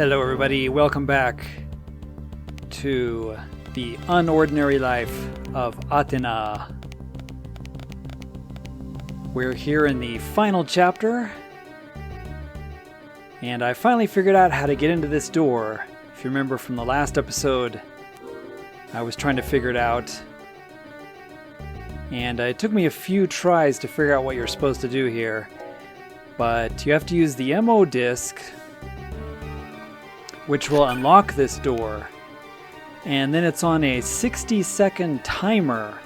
Hello everybody, welcome back to the unordinary life of Athena. We're here in the final chapter, and I finally figured out how to get into this door. If you remember from the last episode, I was trying to figure it out, and it took me a few tries to figure out what you're supposed to do here. But you have to use the MO disc, which will unlock this door. And then it's on a 60-second timer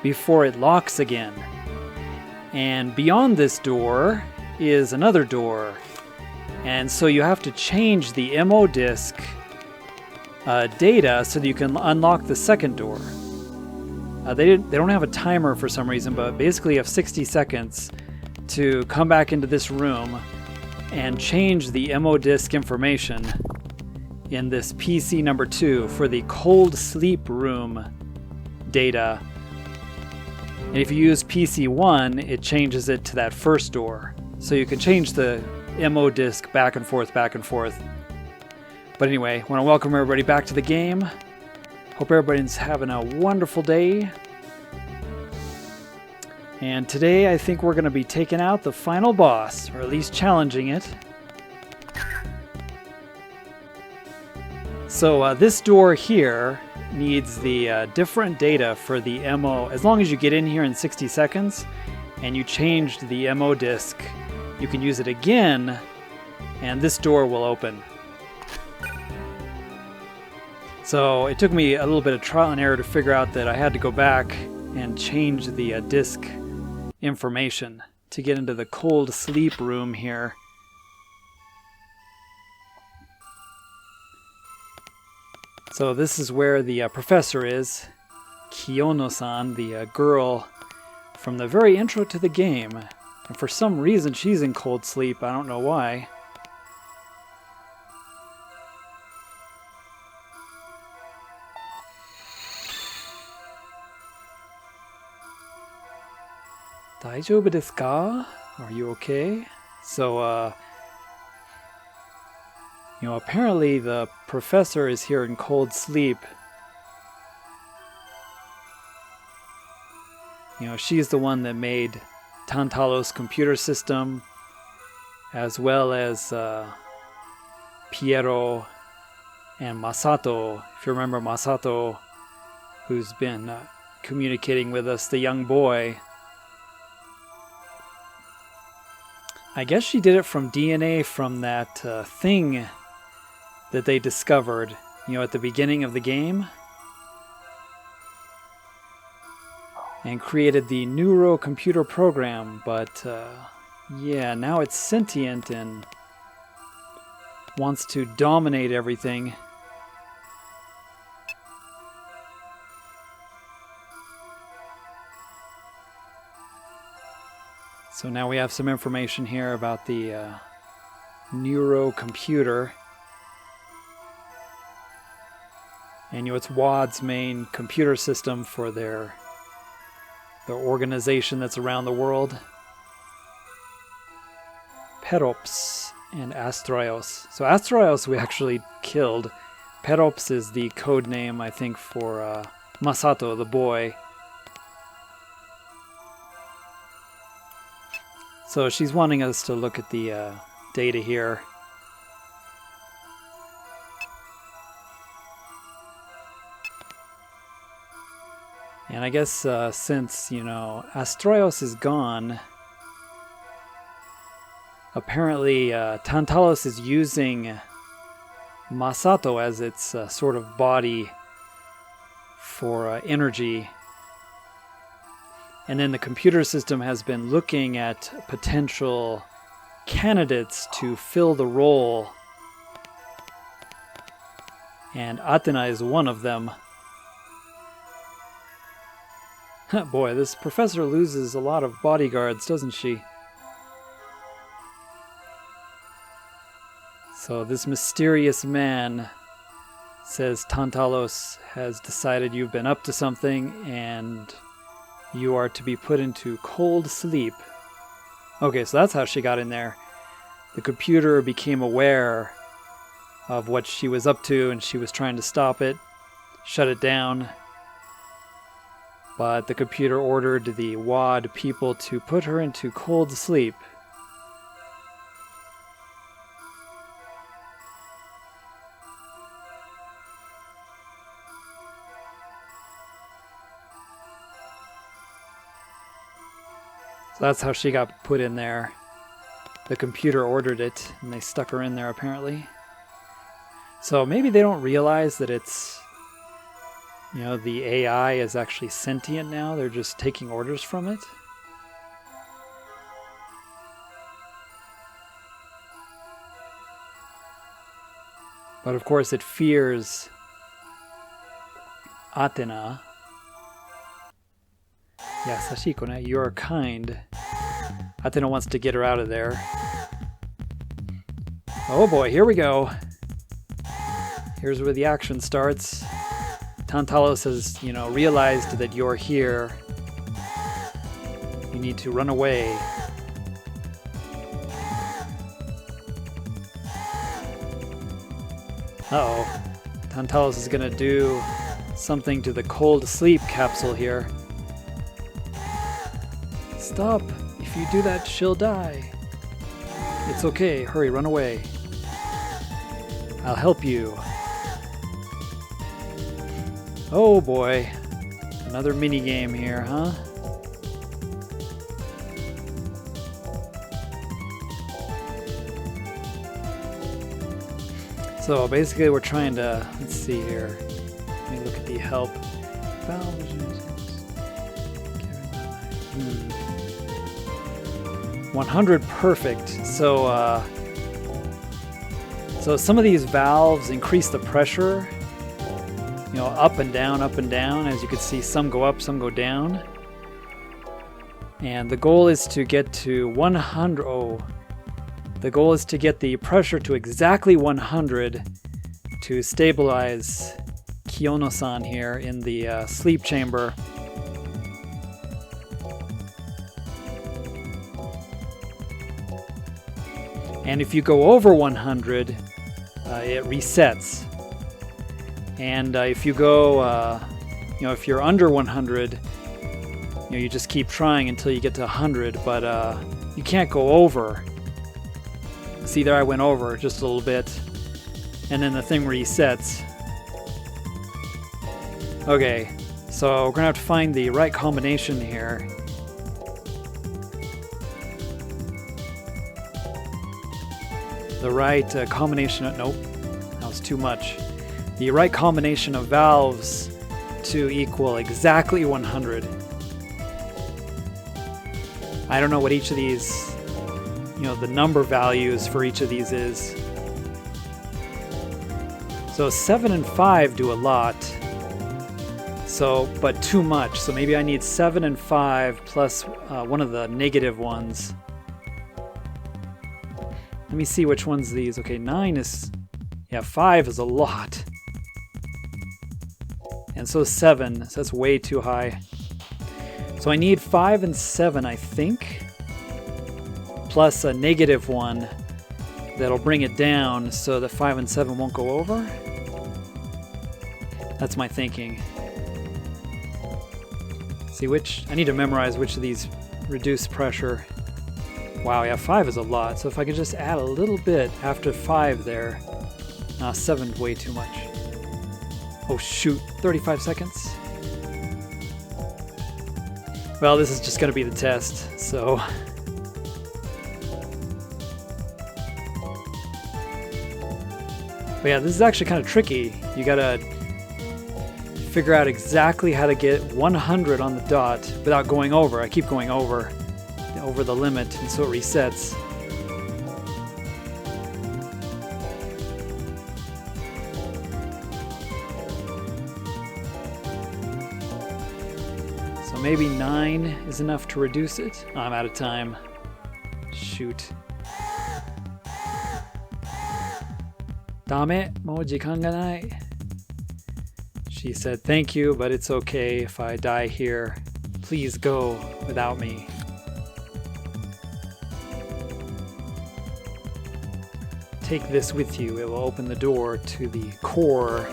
before it locks again. And beyond this door is another door. And so you have to change the MO disc data so that you can unlock the second door. They don't have a timer for some reason, but basically you have 60 seconds to come back into this room and change the MO disc information in this PC number 2 for the cold sleep room data. And if you use PC 1, it changes it to that first door. So you can change the MO disc back and forth, back and forth. But anyway, I want to welcome everybody back to the game. Hope everybody's having a wonderful day. And today I think we're going to be taking out the final boss, or at least challenging it. So this door here needs the different data for the MO. As long as you get in here in 60 seconds and you changed the MO disc, you can use it again and this door will open. So it took me a little bit of trial and error to figure out that I had to go back and change the disc information to get into the cold sleep room here. So this is where the professor is, Kiyono-san, the girl from the very intro to the game. And for some reason she's in cold sleep, I don't know why. Daijoubu desu ka? Are you okay? So, apparently the professor is here in cold sleep. She's the one that made Tantalos' computer system, as well as Piero and Masato. If you remember Masato, who's been communicating with us, the young boy. I guess she did it from DNA from that thing that they discovered, at the beginning of the game. And created the neurocomputer program, but yeah, now it's sentient and wants to dominate everything. So now we have some information here about the neurocomputer. And it's WAD's main computer system for their organization that's around the world. Perops and Astraios. So Astraios we actually killed. Perops is the code name, I think, for Masato, the boy. So she's wanting us to look at the data here. And I guess since, Astraios is gone, apparently Tantalos is using Masato as its sort of body for energy. And then the computer system has been looking at potential candidates to fill the role. And Atena is one of them. Boy, this professor loses a lot of bodyguards, doesn't she? So this mysterious man says Tantalos has decided you've been up to something and you are to be put into cold sleep. Okay, so that's how she got in there. The computer became aware of what she was up to, and she was trying to stop it, shut it down. But the computer ordered the WAD people to put her into cold sleep. So that's how she got put in there. The computer ordered it, and they stuck her in there apparently. So maybe they don't realize that it's, you know, the AI is actually sentient now. They're just taking orders from it. But of course it fears Athena. Yasashiko ne, you are kind. Athena wants to get her out of there. Oh boy, here we go. Here's where the action starts. Tantalos has, you know, realized that you're here. You need to run away. Uh-oh. Tantalos is gonna do something to the cold sleep capsule here. Stop! If you do that, she'll die. It's okay. Hurry, run away. I'll help you. Oh boy. Another mini game here, huh? So basically we're trying to, let's see here. Let me look at the help. 100 perfect. So so some of these valves increase the pressure, you know, up and down, as you can see. Some go up, some go down, and the goal is to get to 100. The goal is to get the pressure to exactly 100 to stabilize Kiyono-san here in the sleep chamber. And if you go over 100, it resets. And if you go, you know, if you're under 100, you know, you just keep trying until you get to 100, but you can't go over. See, there I went over just a little bit, and then the thing resets. Okay, so we're gonna have to find the right combination here. The right combination of, nope, that was too much. The right combination of valves to equal exactly 100. I don't know what each of these, you know, the number values for each of these is. So 7 and 5 do a lot. So, but too much. So maybe I need 7 and 5 plus one of the negative ones. Let me see which one's these. Okay, 9 is, yeah, 5 is a lot. And so 7, so that's way too high. So I need 5 and 7, I think, plus a negative one that'll bring it down so that 5 and 7 won't go over. That's my thinking. See which, I need to memorize which of these reduce pressure. Wow, yeah, 5 is a lot, so if I could just add a little bit after 5 there. 7's way too much. Oh shoot, 35 seconds. Well, this is just gonna be the test, so. But yeah, this is actually kind of tricky. You gotta figure out exactly how to get 100 on the dot without going over. I keep going over the limit, and so it resets. So maybe 9 is enough to reduce it. Oh, I'm out of time. Shoot. Dame, mou jikan ga nai. She said, thank you, but it's okay if I die here. Please go without me. take this with you. It will open the door to the core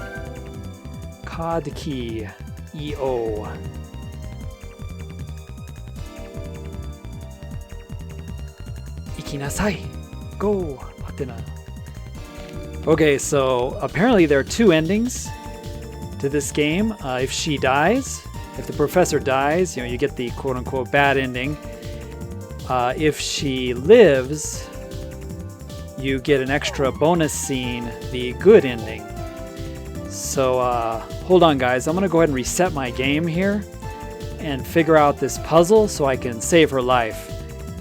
cod key EO. Ikinasai. Go, Atena. Okay, so apparently there are two endings to this game. If she dies, if the professor dies, you get the quote-unquote bad ending. If she lives, you get an extra bonus scene, the good ending. So hold on, guys. I'm going to go ahead and reset my game here and figure out this puzzle so I can save her life,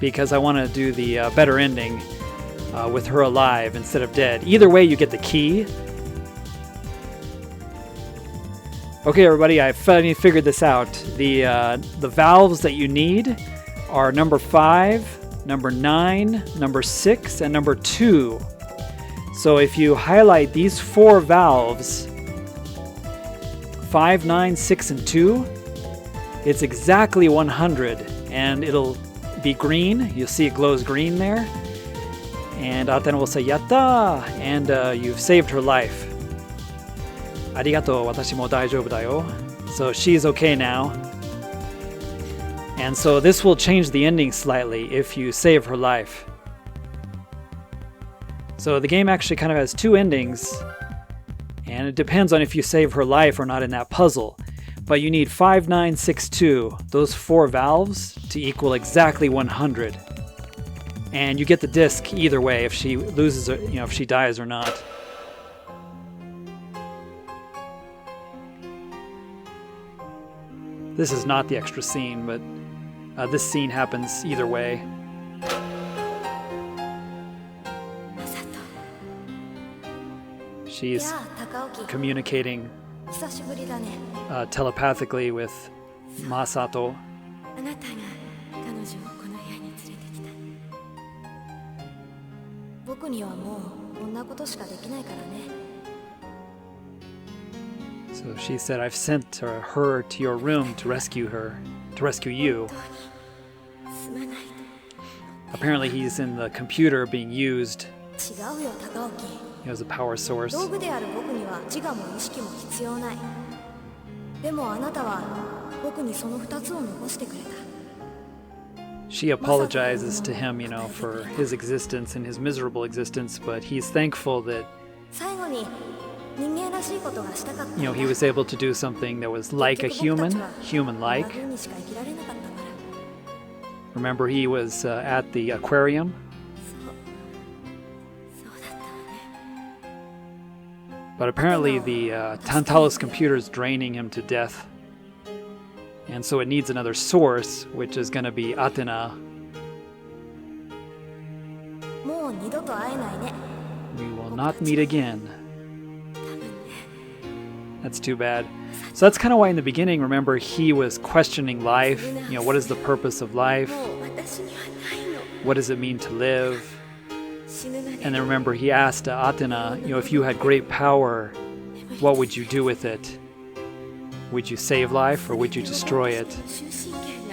because I want to do the better ending with her alive instead of dead. Either way, you get the key. Okay, everybody, I finally figured this out. The valves that you need are number 5, number 9, number 6, and number 2. So if you highlight these 4 valves, 5, 9, 6, and 2, it's exactly 100, and it'll be green. You'll see it glows green there. And Atena will say, Yatta! And you've saved her life. Arigato, watashi mo daijoubu da yo. So she's okay now. And so this will change the ending slightly if you save her life. So the game actually kind of has 2 endings, and it depends on if you save her life or not in that puzzle. But you need 5, 9, 6, 2, those 4 valves, to equal exactly 100. And you get the disc either way, if she loses, or, if she dies or not. This is not the extra scene, but this scene happens either way. She's communicating telepathically with Masato. So she said, I've sent her to your room to rescue you. Apparently he's in the computer being used as a power source. She apologizes to him, for his existence and his miserable existence, but he's thankful that he was able to do something that was like a human-like. Remember, he was at the aquarium. But apparently the Tantalus computer is draining him to death. And so it needs another source, which is going to be Athena. We will not meet again. That's too bad. So that's kind of why in the beginning, remember, he was questioning life. What is the purpose of life? What does it mean to live? And then remember, he asked Atena, if you had great power, what would you do with it? Would you save life or would you destroy it?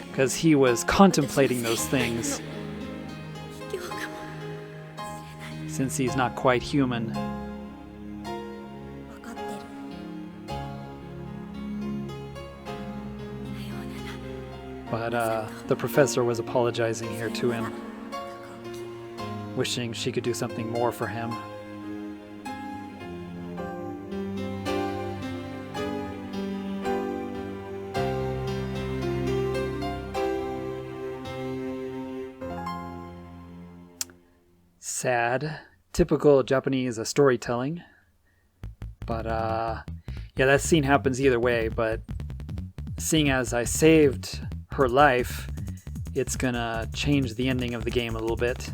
Because he was contemplating those things, since he's not quite human. But the professor was apologizing here to him, wishing she could do something more for him. Sad. Typical Japanese storytelling. But yeah, that scene happens either way, but seeing as I saved her life, it's gonna change the ending of the game a little bit.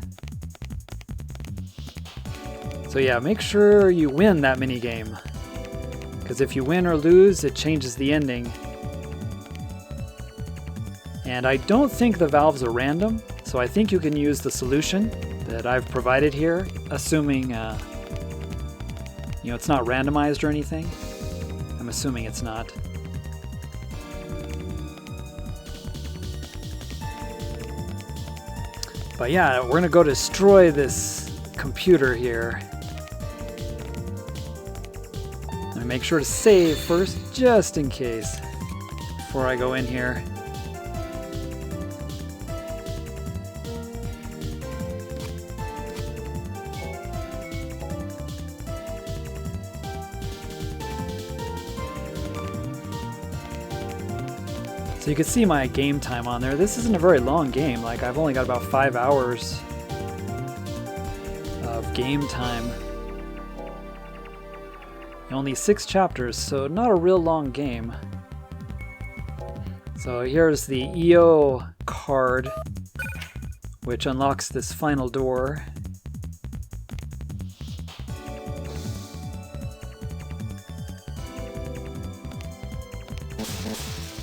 So yeah, make sure you win that minigame, because if you win or lose, it changes the ending. And I don't think the valves are random, so I think you can use the solution that I've provided here, assuming it's not randomized or anything. I'm assuming it's not. But yeah, we're gonna go destroy this computer here. I make sure to save first, just in case, before I go in here. So you can see my game time on there. This isn't a very long game. Like, I've only got about 5 hours of game time. Only 6 chapters, so not a real long game. So here's the EO card, which unlocks this final door.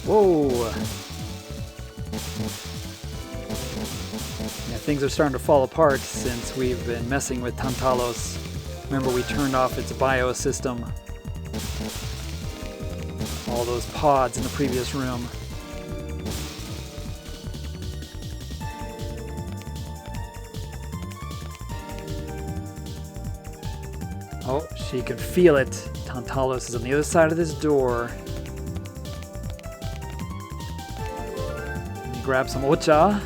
Whoa! Yeah, things are starting to fall apart since we've been messing with Tantalos. Remember, we turned off its biosystem. All those pods in the previous room. Oh, she can feel it. Tantalos is on the other side of this door. Let me grab some ocha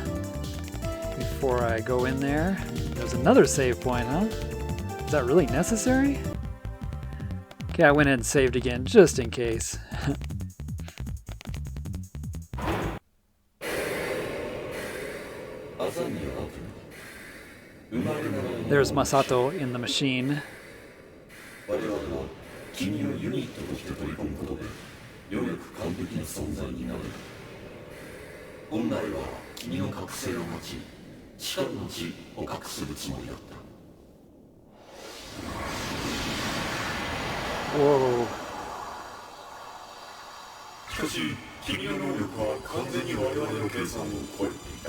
before I go in there. There's another save point, huh? Is that really necessary? Okay, I went ahead and saved again, just in case. There's Masato in the machine. Whoa.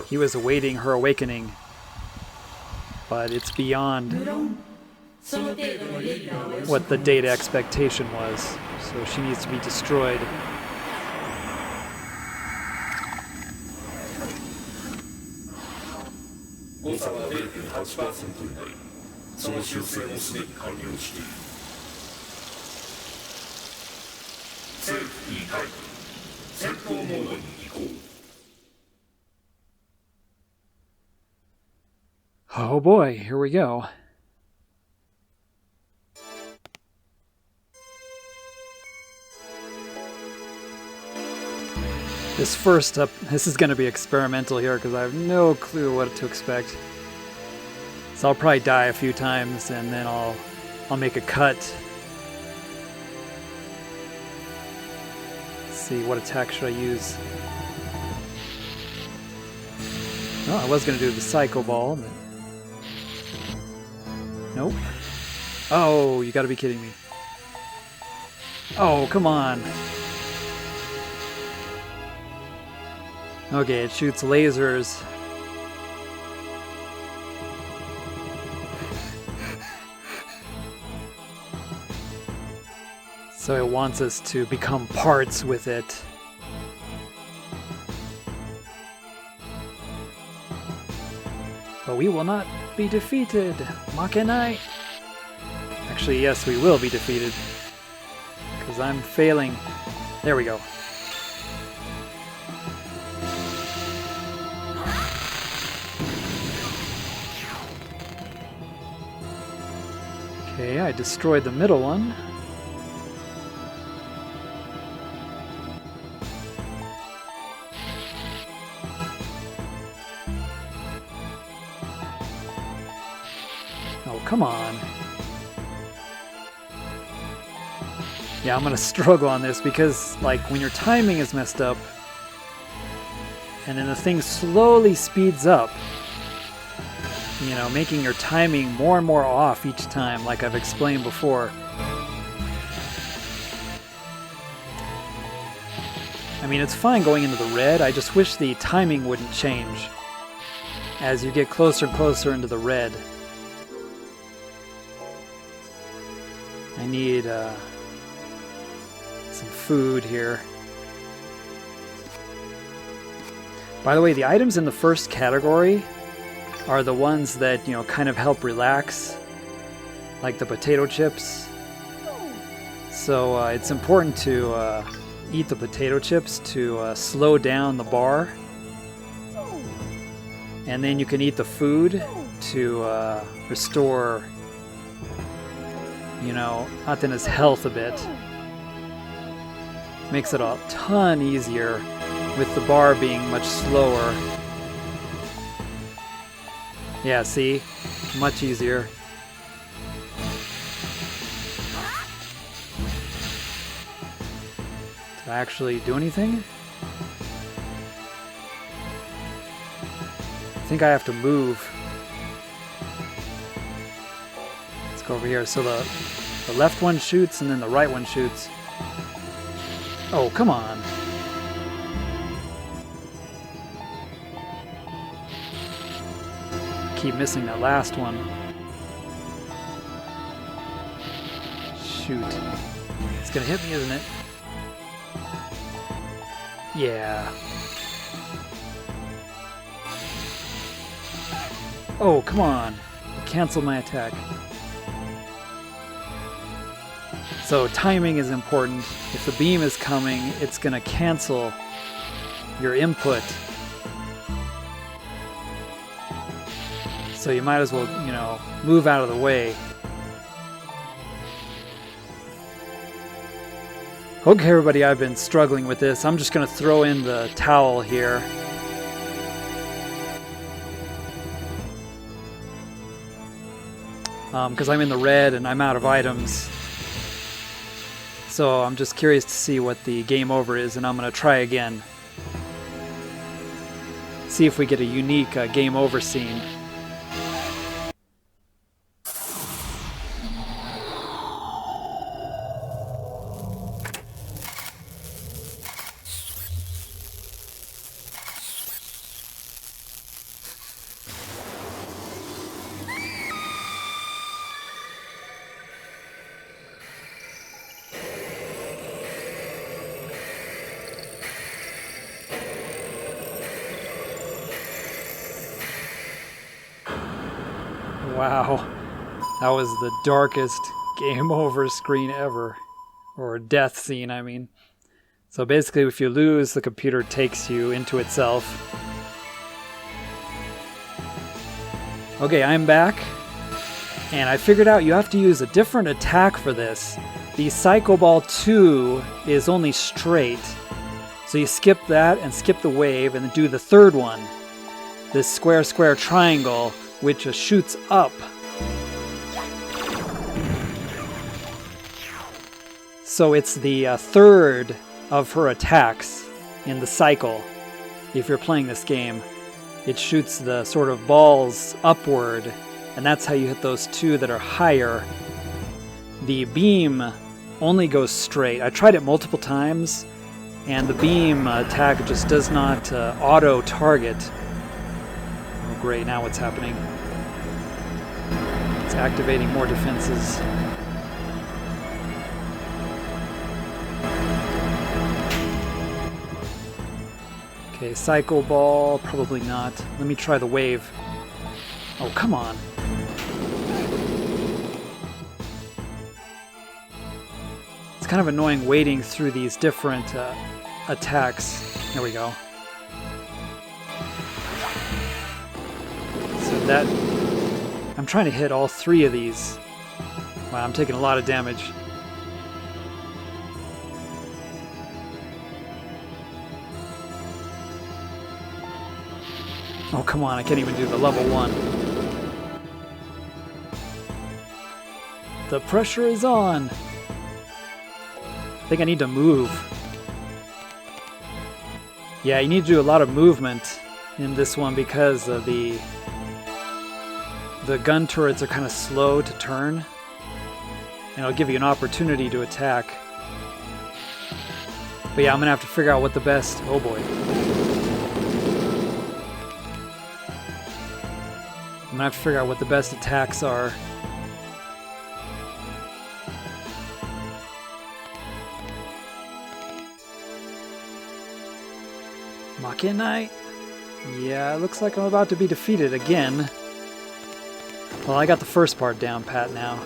He was awaiting her awakening, but it's beyond what the data expectation was, so she needs to be destroyed. Oh boy, here we go. This is going to be experimental here because I have no clue what to expect. So I'll probably die a few times and then I'll make a cut. Let's see, what attack should I use? Oh, I was going to do the Psycho Ball, but... Nope. Oh, you gotta be kidding me. Oh, come on. Okay, it shoots lasers. So it wants us to become parts with it. But we will not be defeated. Makenai. Actually, yes, we will be defeated. Because I'm failing. There we go. Okay, I destroyed the middle one. Oh, come on. Yeah, I'm gonna struggle on this because, like, when your timing is messed up, and then the thing slowly speeds up, you know, making your timing more and more off each time, like I've explained before. I mean, it's fine going into the red, I just wish the timing wouldn't change as you get closer and closer into the red. I need some food here. By the way, the items in the first category are the ones that, you know, kind of help relax, like the potato chips. So it's important to eat the potato chips to slow down the bar. And then you can eat the food to restore, you know, Athena's health a bit. Makes it a ton easier with the bar being much slower. Yeah, see? Much easier. Did I actually do anything? I think I have to move. Let's go over here. So the left one shoots and then the right one shoots. Oh, come on. Keep missing that last one. Shoot. It's gonna hit me, isn't it? Yeah. Oh, come on. Cancel my attack. So timing is important. If the beam is coming, it's going to cancel your input. So you might as well, you know, move out of the way. Okay, everybody, I've been struggling with this. I'm just going to throw in the towel here. Because I'm in the red and I'm out of items. So I'm just curious to see what the game over is, and I'm going to try again. See if we get a unique game over scene. Wow, that was the darkest game over screen ever. Or death scene, I mean. So basically, if you lose, the computer takes you into itself. Okay, I'm back. And I figured out you have to use a different attack for this. The Psycho Ball 2 is only straight. So you skip that and skip the wave and then do the third one. This square, square, triangle, which shoots up. So it's the third of her attacks in the cycle. If you're playing this game, it shoots the sort of balls upward, and that's how you hit those two that are higher. The beam only goes straight. I tried it multiple times, and the beam attack just does not auto-target. Oh great, now what's happening? It's activating more defenses. Okay, Psycho Ball, probably not. Let me try the wave. Oh, come on. It's kind of annoying waiting through these different attacks. There we go. So that... I'm trying to hit all three of these. Wow, I'm taking a lot of damage. Oh, come on, I can't even do the level 1. The pressure is on. I think I need to move. Yeah, you need to do a lot of movement in this one because of the gun turrets are kind of slow to turn. And it'll give you an opportunity to attack. But yeah, I'm going to have to figure out what the best... Oh boy. I'm gonna have to figure out what the best attacks are. Makinai? Yeah, it looks like I'm about to be defeated again. Well, I got the first part down pat now.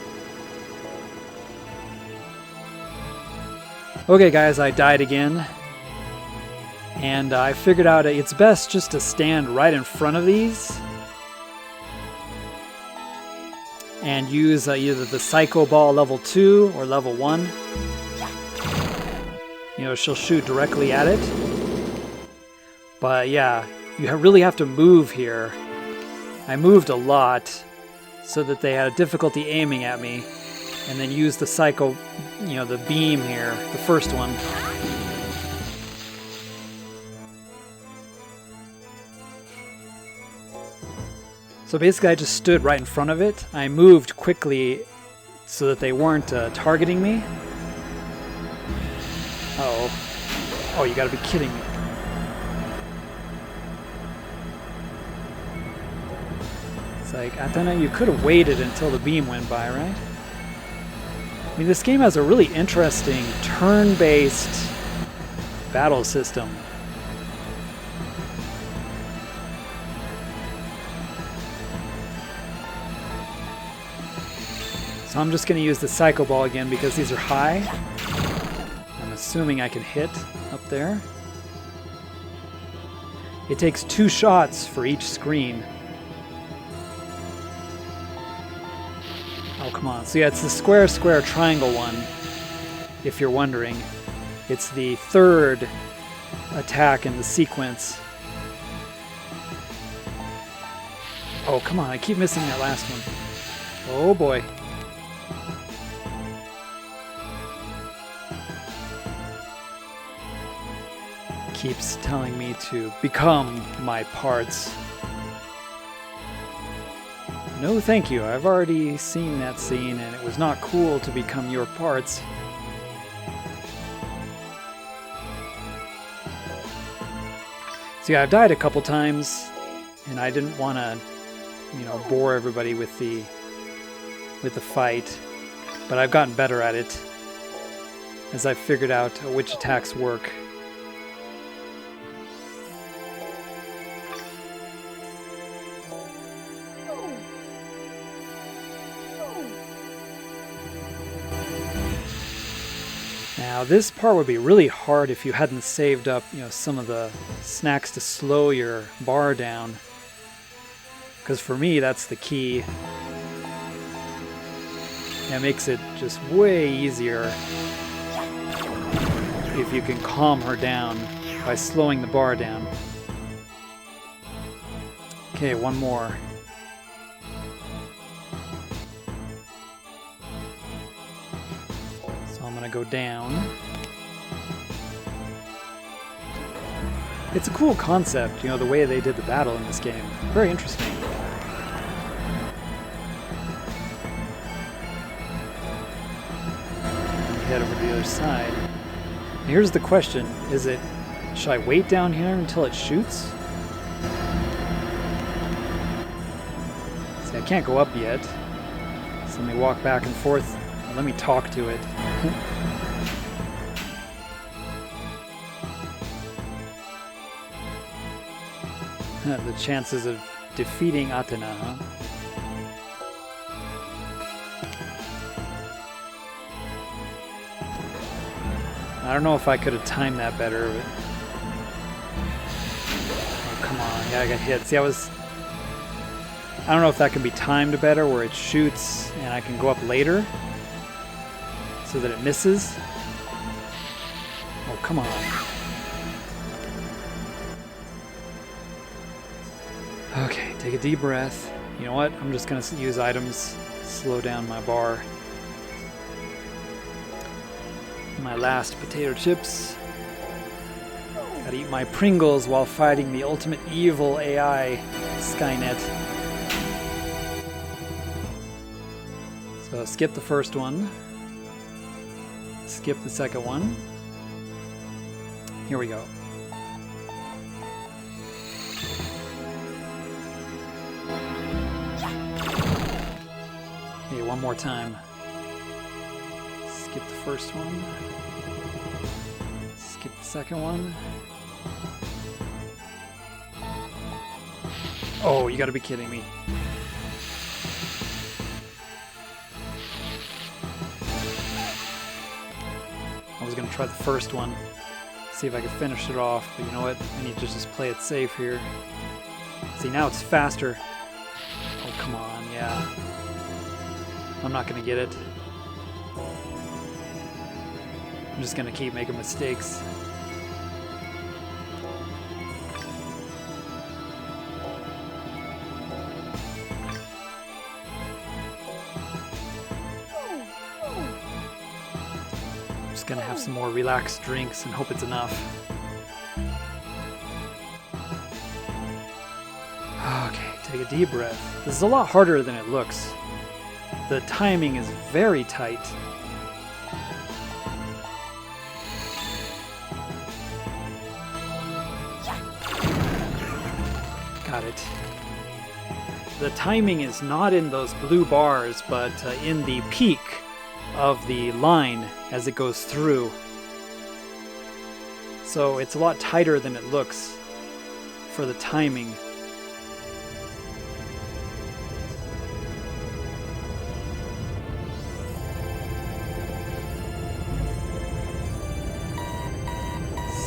Okay guys, I died again. And I figured out it's best just to stand right in front of these and use either the Psycho Ball level 2 or level 1. You know, she'll shoot directly at it. But yeah, you really have to move here. I moved a lot so that they had a difficulty aiming at me, and then use the Psycho, you know, the beam here, the first one. So basically I just stood right in front of it. I moved quickly so that they weren't targeting me. Uh-oh. Oh, you gotta be kidding me. It's like, Athena, you could have waited until the beam went by, right? I mean, this game has a really interesting turn-based battle system. So I'm just going to use the Psycho Ball again because these are high. I'm assuming I can hit up there. It takes 2 shots for each screen. Oh, come on. So yeah, it's the square, square, triangle one, if you're wondering. It's the 3rd attack in the sequence. Oh, come on. I keep missing that last one. Oh, boy. Keeps telling me to become my parts. No thank you, I've already seen that scene and it was not cool to become your parts. So yeah, I've died a couple times and I didn't want to, you know, bore everybody with the fight, but I've gotten better at it as I've figured out which attacks work. Now this part would be really hard if you hadn't saved up, you know, some of the snacks to slow your bar down. Because for me, that's the key. It makes it just way easier if you can calm her down by slowing the bar down. Okay, one more. I'm gonna go down. It's a cool concept, you know, the way they did the battle in this game. Very interesting. Head over to the other side. Here's the question, should I wait down here until it shoots? See, I can't go up yet. So let me walk back and forth. Let me talk to it. The chances of defeating Atena, huh? I don't know if I could have timed that better, but... Oh, come on. Yeah, I got hit. See, I don't know if that can be timed better, where it shoots and I can go up later so that it misses. Oh, come on. Okay, take a deep breath. You know what? I'm just going to use items, slow down my bar. My last potato chips. Gotta eat my Pringles while fighting the ultimate evil AI, Skynet. So skip the first one. Skip the second one. Here we go. Okay, one more time. Skip the first one. Skip the second one. Oh, you gotta be kidding me. was going to try the first one, see if I could finish it off, but you know what? I need to just play it safe here. See, now it's faster. Oh, come on, yeah. I'm not going to get it. I'm just going to keep making mistakes. Gonna have some more relaxed drinks and hope it's enough. Okay, take a deep breath. This is a lot harder than it looks. The timing is very tight. Got it. The timing is not in those blue bars, but in the peak of the line as it goes through. So it's a lot tighter than it looks for the timing.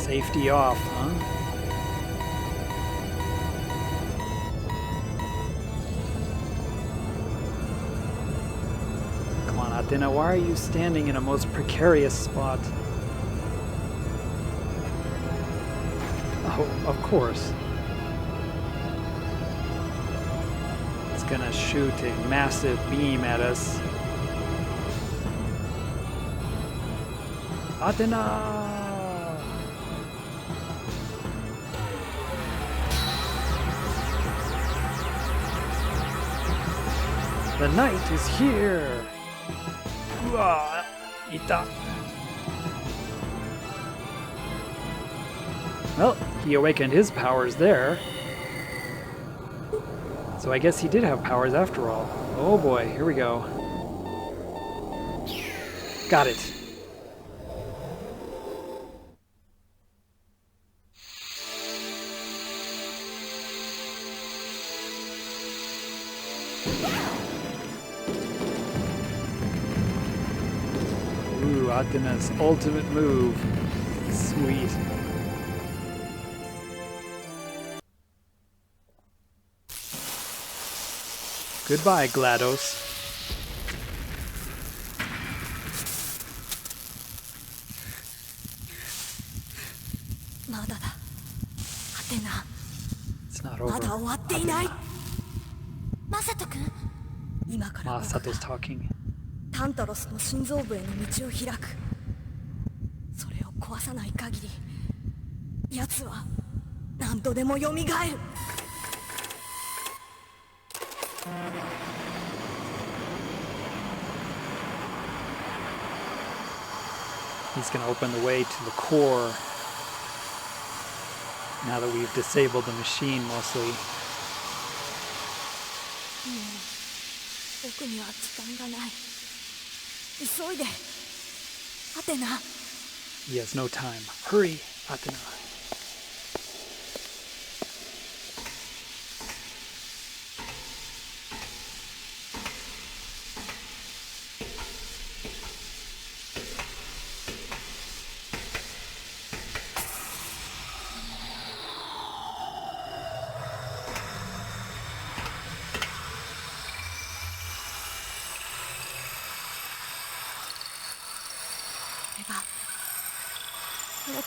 Safety off, huh? Athena, why are you standing in a most precarious spot? Oh, of course. It's gonna shoot a massive beam at us. Athena! The night is here! Well, he awakened his powers there. So I guess he did have powers after all. Oh boy, here we go. Got it. Ooh, Athena's ultimate move. Sweet. Goodbye, GLaDOS. It's not over. Masato's talking. タンタロスの心臓部への道を開く。それを壊さない限り、奴は何度でも蘇る。He's going to open the way to the core now that we've disabled the machine mostly. 僕には時間がない。急いで、アテナ。He has no time. Hurry, Atena.このク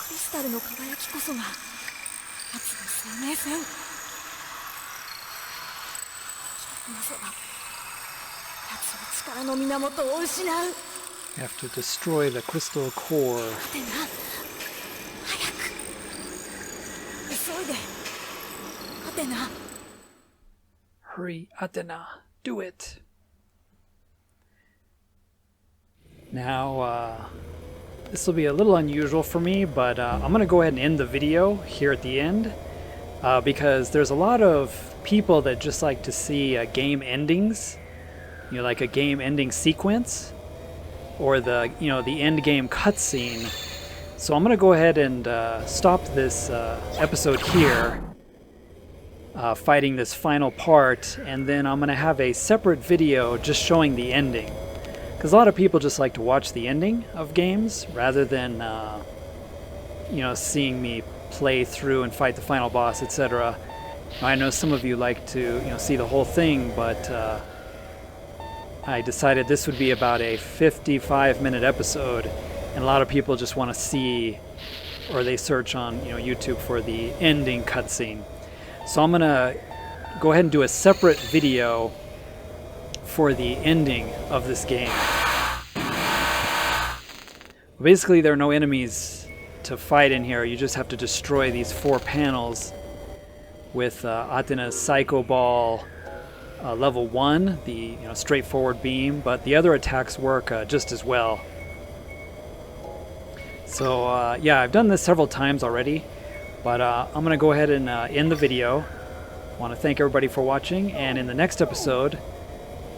リスタルの輝きこそが奴の生命線。なぜか奴は力の源を失う。You have to destroy the crystal core. アテナ、早く。急いで、アテナ。Hurry, Atena. Do it. Now, this will be a little unusual for me, but I'm going to go ahead and end the video here at the end because there's a lot of people that just like to see game endings, you know, like a game ending sequence or the end game cutscene. So I'm going to go ahead and stop this episode here, fighting this final part, and then I'm going to have a separate video just showing the ending. Because a lot of people just like to watch the ending of games rather than, seeing me play through and fight the final boss, etc. I know some of you like to, see the whole thing, but I decided this would be about a 55-minute episode, and a lot of people just want to see, or they search on, YouTube for the ending cutscene. So I'm gonna go ahead and do a separate video for the ending of this game. Basically, there are no enemies to fight in here. You just have to destroy these 4 panels with Athena's Psycho Ball level 1, the straightforward beam, but the other attacks work just as well. So yeah, I've done this several times already, but I'm going to go ahead and end the video. I want to thank everybody for watching, and in the next episode,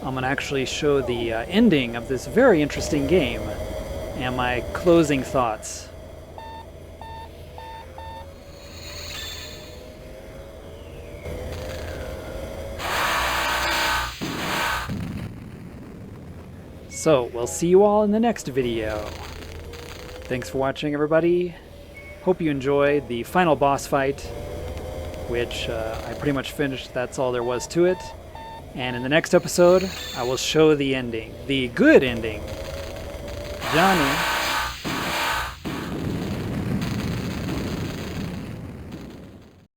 I'm going to actually show the ending of this very interesting game and my closing thoughts. So, we'll see you all in the next video. Thanks for watching, everybody. Hope you enjoyed the final boss fight, which I pretty much finished. That's all there was to it. And in the next episode, I will show the ending. The good ending. Johnny